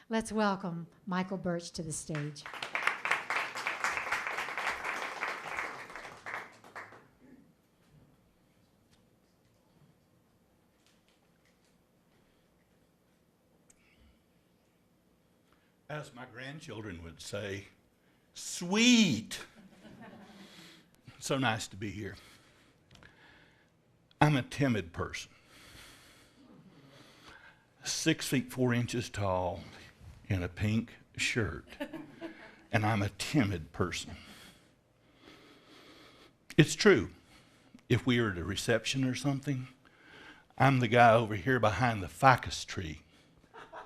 Let's welcome Michael Burch to the stage. As my grandchildren would say, sweet. So nice to be here. I'm a timid person. 6 feet 4 inches tall in a pink shirt. And I'm a timid person. It's true. If we were at a reception or something, I'm the guy over here behind the ficus tree,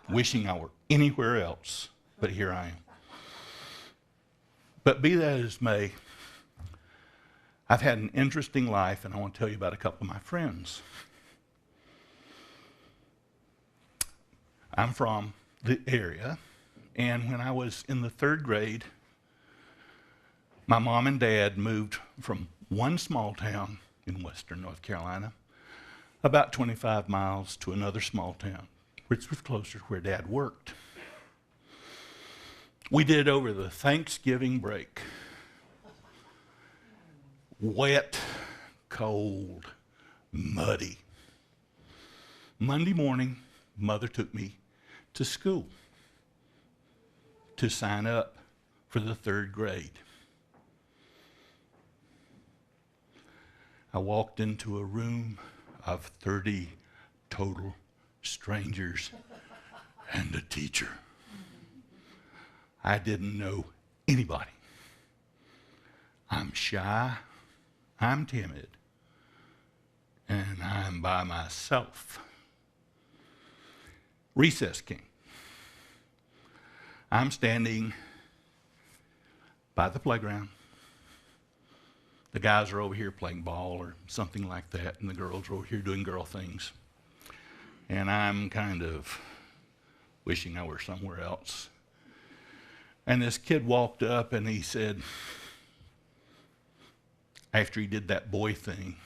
wishing I were anywhere else, but here I am. But be that as may, I've had an interesting life, and I want to tell you about a couple of my friends. I'm from the area, and when I was in the 3rd grade, my mom and dad moved from one small town in western North Carolina, about 25 miles to another small town, which was closer to where Dad worked. We did it over the Thanksgiving break. Wet, cold, muddy. Monday morning, Mother took me to school to sign up for the 3rd grade. I walked into a room of 30 total strangers and a teacher. I didn't know anybody. I'm shy, I'm timid, and I'm by myself. Recess came. I'm standing by the playground. The guys are over here playing ball or something like that, and the girls are over here doing girl things. And I'm kind of wishing I were somewhere else. And this kid walked up and he said, after he did that boy thing,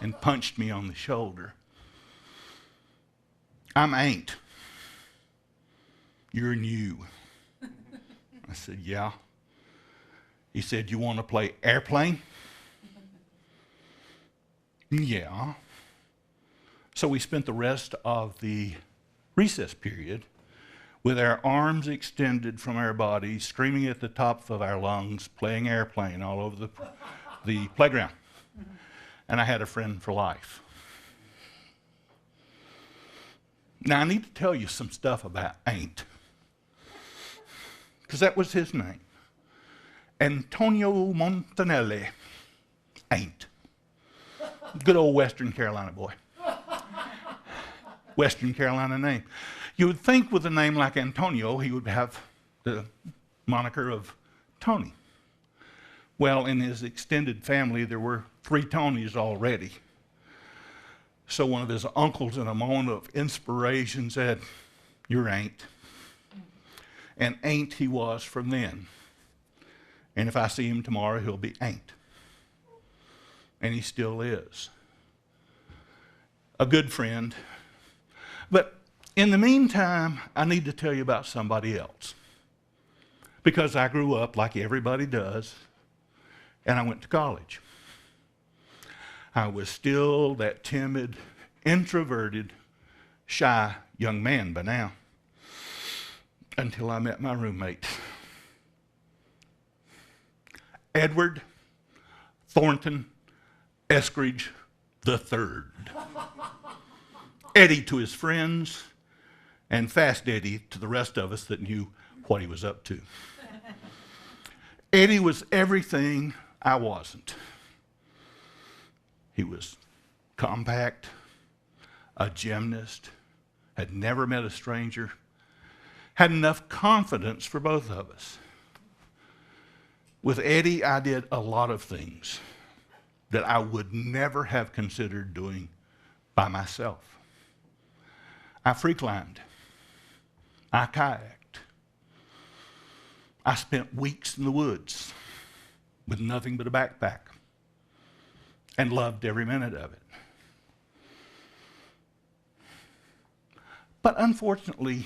and punched me on the shoulder, I'm Ain't. You're new. I said, yeah. He said, you want to play airplane? Yeah. So we spent the rest of the recess period with our arms extended from our bodies, screaming at the top of our lungs, playing airplane all over the playground. And I had a friend for life. Now, I need to tell you some stuff about Ain't, because that was his name. Antonio Montanelli. Ain't. Good old Western Carolina boy. Western Carolina name. You would think with a name like Antonio, he would have the moniker of Tony. Well, in his extended family, there were 3 Tonys already. So one of his uncles, in a moment of inspiration, said, you're Ain't. And Ain't he was from then. And if I see him tomorrow, he'll be Ain't. And he still is. A good friend. But in the meantime, I need to tell you about somebody else. Because I grew up like everybody does, and I went to college. I was still that timid, introverted, shy young man by now, until I met my roommate, Edward Thornton Eskridge III. Eddie to his friends, and Fast Eddie to the rest of us that knew what he was up to. Eddie was everything I wasn't. He was compact, a gymnast, had never met a stranger, had enough confidence for both of us. With Eddie, I did a lot of things that I would never have considered doing by myself. I free climbed. I kayaked. I spent weeks in the woods with nothing but a backpack and loved every minute of it. But unfortunately,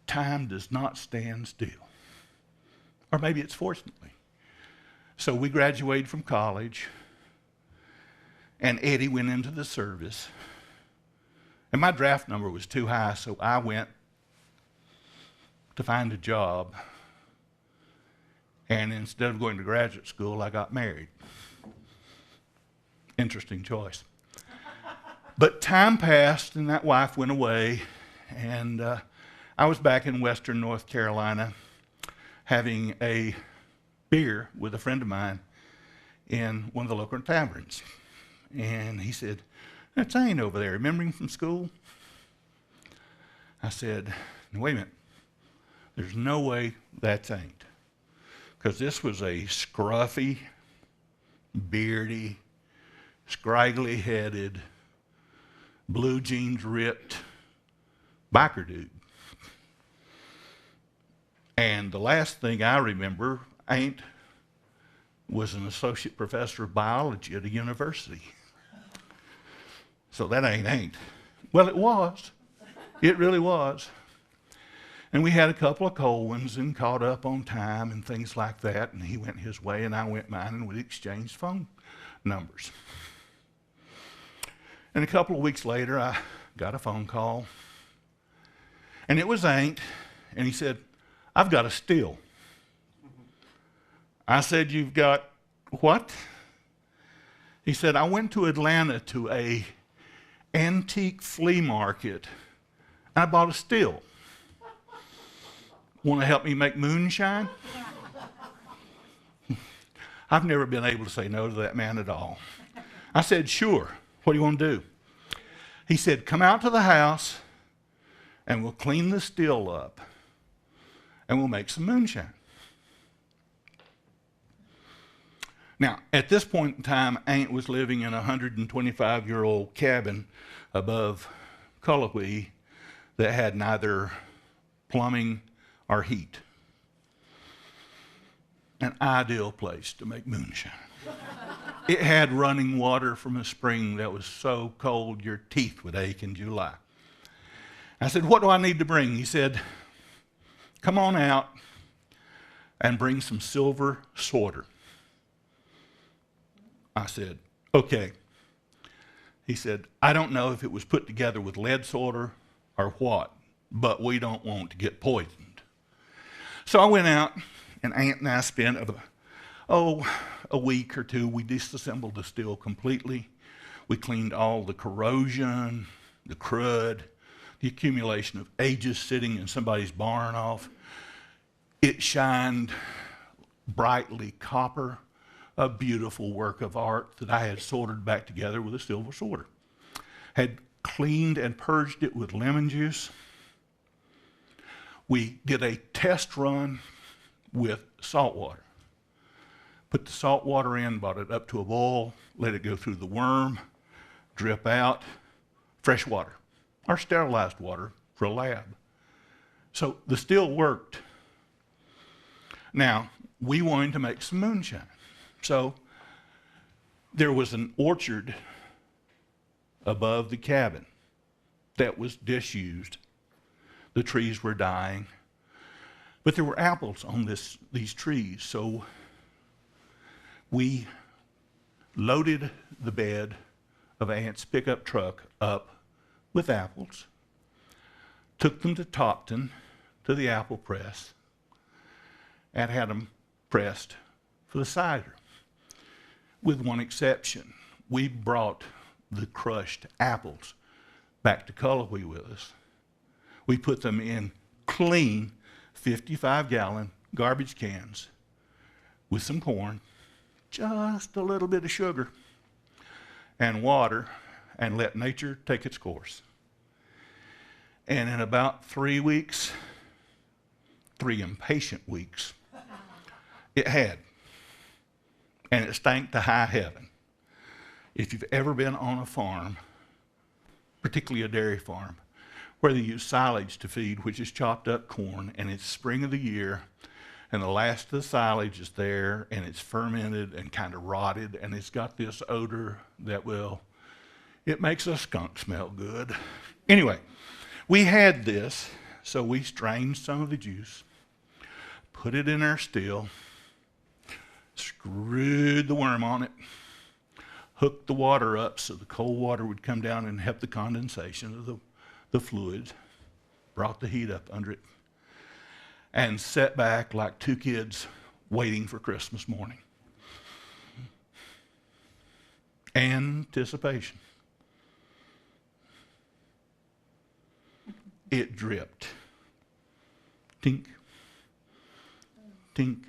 time does not stand still. Or maybe it's fortunately. So we graduated from college, and Eddie went into the service. And my draft number was too high, so I went to find a job. And instead of going to graduate school, I got married. Interesting choice. But time passed, and that wife went away, and I was back in western North Carolina having a beer with a friend of mine in one of the local taverns. And he said, "That's Zane over there. Remember him from school?" I said, "Wait a minute. There's no way that's ain't." Because this was a scruffy, beardy, scraggly-headed, blue jeans ripped biker dude. And the last thing I remember, Ain't was an associate professor of biology at a university. So that ain't. Well, it was. It really was. And we had a couple of cold ones and caught up on time and things like that. And he went his way and I went mine, and we exchanged phone numbers. And a couple of weeks later, I got a phone call. And it was Ain't. And he said, "I've got a still." I said, "You've got what?" He said, "I went to Atlanta to a antique flea market, and I bought a still. Want to help me make moonshine?" I've never been able to say no to that man at all. I said, "Sure. What do you want to do?" He said, "Come out to the house, and we'll clean the still up, and we'll make some moonshine." Now, at this point in time, Ain't was living in a 125-year-old cabin above Cullowhee that had neither plumbing or heat. An ideal place to make moonshine. It had running water from a spring that was so cold your teeth would ache in July. I said, "What do I need to bring?" He said, "Come on out and bring some silver sorter." I said, "Okay." He said, "I don't know if it was put together with lead sorter or what, but we don't want to get poisoned." So I went out, and Aunt and I spent a week or two. We disassembled the still completely. We cleaned all the corrosion, the crud, the accumulation of ages sitting in somebody's barn off. It shined brightly copper, a beautiful work of art that I had sorted back together with a silver sorter. Had cleaned and purged it with lemon juice. We did a test run with salt water. Put the salt water in, brought it up to a boil, let it go through the worm, drip out, fresh water, or sterilized water for a lab. So the still worked. Now, we wanted to make some moonshine. So there was an orchard above the cabin that was disused. The trees were dying, but there were apples on these trees. So we loaded the bed of Aunt's pickup truck up with apples, took them to Topton to the apple press, and had them pressed for the cider. With one exception, we brought the crushed apples back to Cullowhee with us. We put them in clean 55-gallon garbage cans with some corn, just a little bit of sugar, and water, and let nature take its course. And in about 3 weeks, 3 impatient weeks, it had. And it stank to high heaven. If you've ever been on a farm, particularly a dairy farm, where they use silage to feed, which is chopped up corn, and it's spring of the year, and the last of the silage is there, and it's fermented and kind of rotted, and it's got this odor that it makes a skunk smell good. Anyway, We had this, so we strained some of the juice, put it in our still, screwed the worm on it, hooked the water up so the cold water would come down and help the condensation of the fluids, brought the heat up under it, and sat back like two kids waiting for Christmas morning. Anticipation. It dripped. Tink, tink,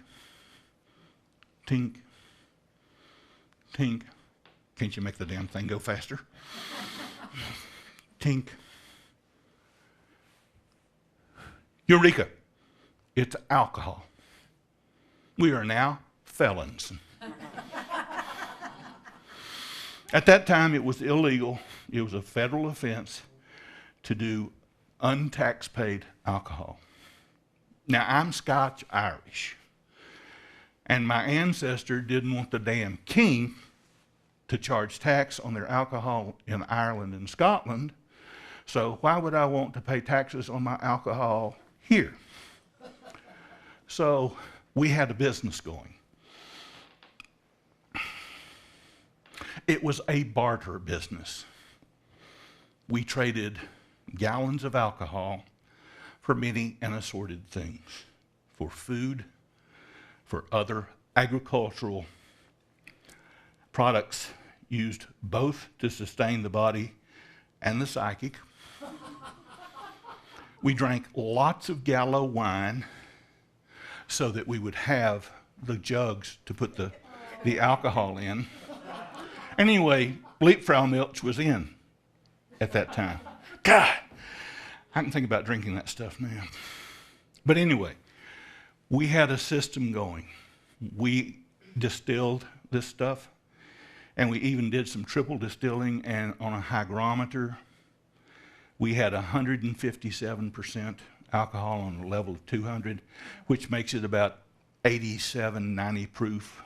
tink, tink. Can't you make the damn thing go faster? Tink. Eureka! It's alcohol. We are now felons. At that time, it was illegal. It was a federal offense to do untax paid alcohol. Now, I'm Scotch-Irish, and my ancestor didn't want the damn king to charge tax on their alcohol in Ireland and Scotland, so why would I want to pay taxes on my alcohol here? So we had a business going. It was a barter business. We traded gallons of alcohol for many and assorted things, for food, for other agricultural products used both to sustain the body and the psychic. We drank lots of Gallo wine so that we would have the jugs to put the alcohol in. Anyway, Leapfrog Milch was in at that time. God, I can think about drinking that stuff now. But anyway, we had a system going. We distilled this stuff, and we even did some triple distilling, and on a hygrometer, we had 157% alcohol on a level of 200, which makes it about 87, 90 proof.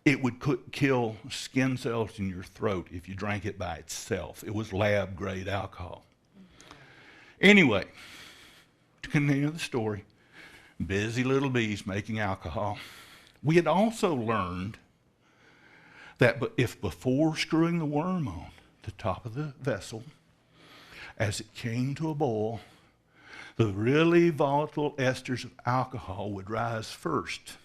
It would kill skin cells in your throat if you drank it by itself. It was lab-grade alcohol. Anyway, to continue the story, busy little bees making alcohol. We had also learned that if before screwing the worm on the top of the vessel, as it came to a boil, the really volatile esters of alcohol would rise first.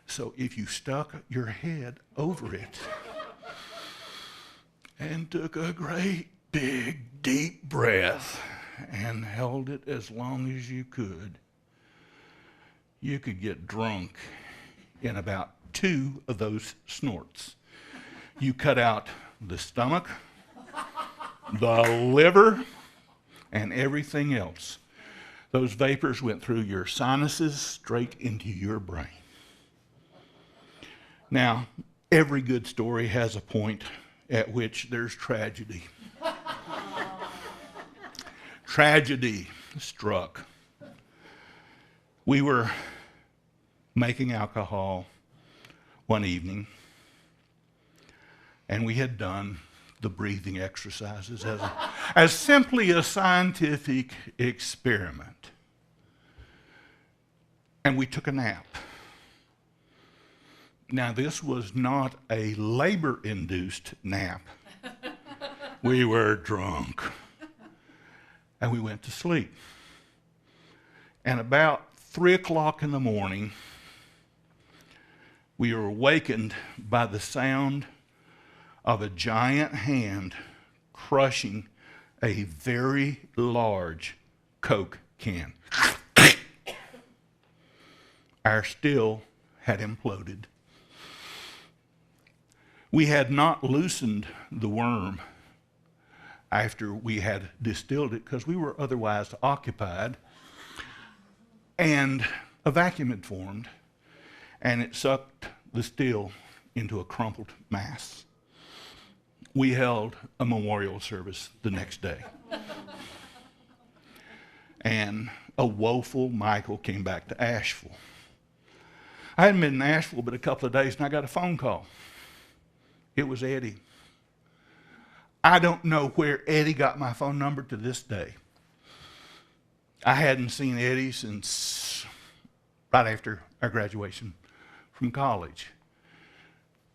So if you stuck your head over it and took a great big deep breath and held it as long as you could get drunk in about 2 of those snorts. You cut out the stomach, the liver, and everything else. Those vapors went through your sinuses straight into your brain. Now, every good story has a point at which there's tragedy. Tragedy struck. We were making alcohol one evening, and we had done the breathing exercises as simply a scientific experiment. And we took a nap. Now, this was not a labor-induced nap. We were drunk. And we went to sleep. And about 3 o'clock in the morning, we were awakened by the sound of a giant hand crushing a very large Coke can. Our still had imploded. We had not loosened the worm after we had distilled it because we were otherwise occupied, and a vacuum had formed, and it sucked the still into a crumpled mass. We held a memorial service the next day. And a woeful Michael came back to Asheville. I hadn't been in Asheville but a couple of days, and I got a phone call. It was Eddie. I don't know where Eddie got my phone number to this day. I hadn't seen Eddie since right after our graduation from college,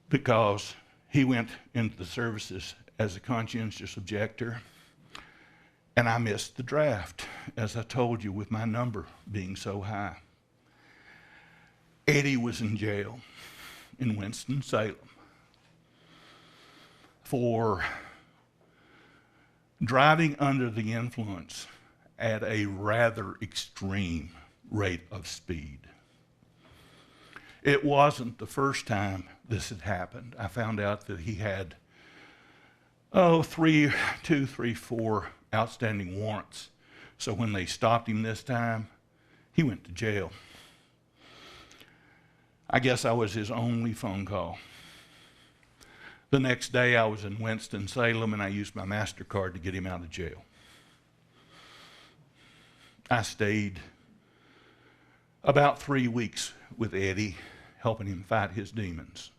because he went into the services as a conscientious objector, and I missed the draft, as I told you, with my number being so high. Eddie was in jail in Winston-Salem for driving under the influence at a rather extreme rate of speed. It wasn't the first time this had happened. I found out that he had, 4 outstanding warrants. So when they stopped him this time, he went to jail. I guess I was his only phone call. The next day I was in Winston-Salem and I used my MasterCard to get him out of jail. I stayed about 3 weeks with Eddie, helping him fight his demons.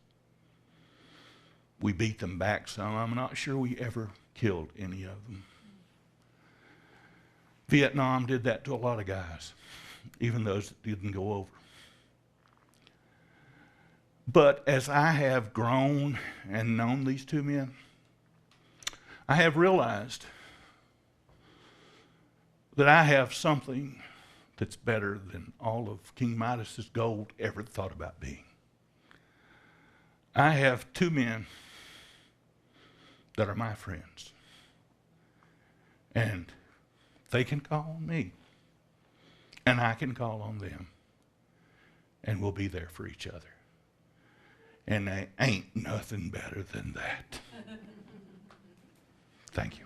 We beat them back some. I'm not sure we ever killed any of them. Vietnam did that to a lot of guys, even those that didn't go over. But as I have grown and known these two men, I have realized that I have something that's better than all of King Midas's gold ever thought about being. I have two men that are my friends. And they can call on me, and I can call on them, and we'll be there for each other. And there ain't nothing better than that. Thank you.